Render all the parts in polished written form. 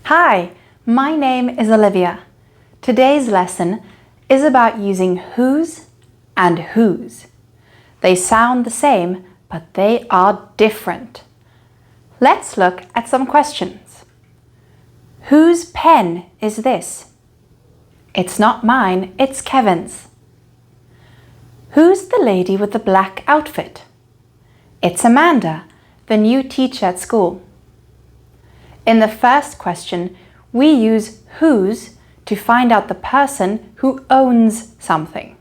Hi, my name is Olivia. Today's lesson is about using whose and whose. They sound the same, but they are different. Let's look at some questions. Whose pen is this? It's not mine, it's Kevin's. Who's the lady with the black outfit? It's Amanda, the new teacher at school. In the first question, we use whose to find out the person who owns something.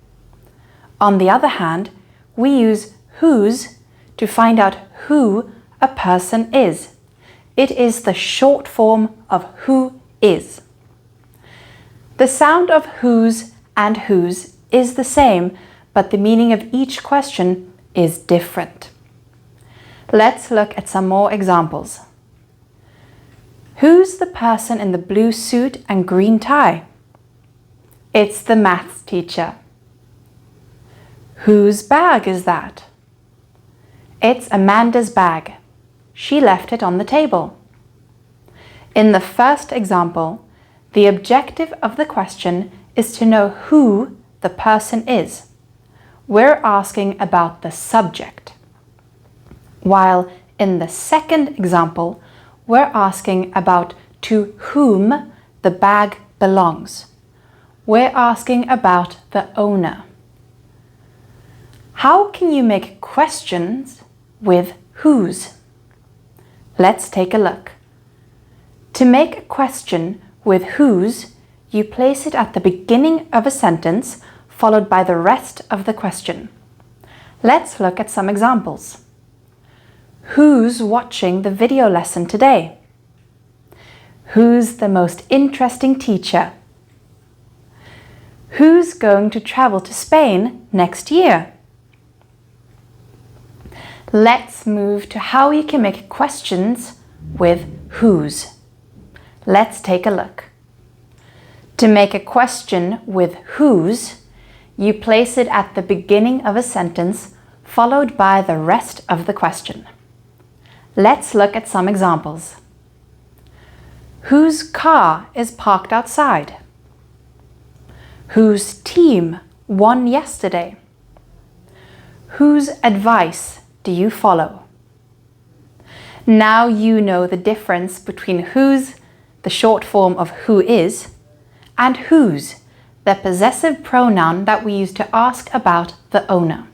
On the other hand, we use whose to find out who a person is. It is the short form of who is. The sound of whose and whose is the same, but the meaning of each question is different. Let's look at some more examples. Who's the person in the blue suit and green tie? It's the maths teacher. Whose bag is that? It's Amanda's bag. She left it on the table. In the first example, the objective of the question is to know who the person is. We're asking about the subject. While in the second example, we're asking about to whom the bag belongs. We're asking about the owner. How can you make questions with whose? Let's take a look. To make a question with whose, you place it at the beginning of a sentence followed by the rest of the question. Let's look at some examples. Who's watching the video lesson today? Who's the most interesting teacher? Who's going to travel to Spain next year? Let's move to how you can make questions with whose. Let's take a look. To make a question with whose, you place it at the beginning of a sentence followed by the rest of the question. Let's look at some examples. Whose car is parked outside? Whose team won yesterday? Whose advice do you follow? Now you know the difference between whose, the short form of who is, and whose, the possessive pronoun that we use to ask about the owner.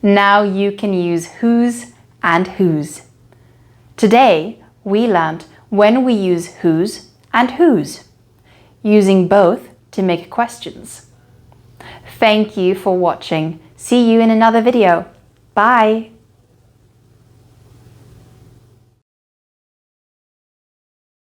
Now you can use whose and whose. Today, we learned when we use whose and whose, using both to make questions. Thank you for watching. See you in another video. Bye!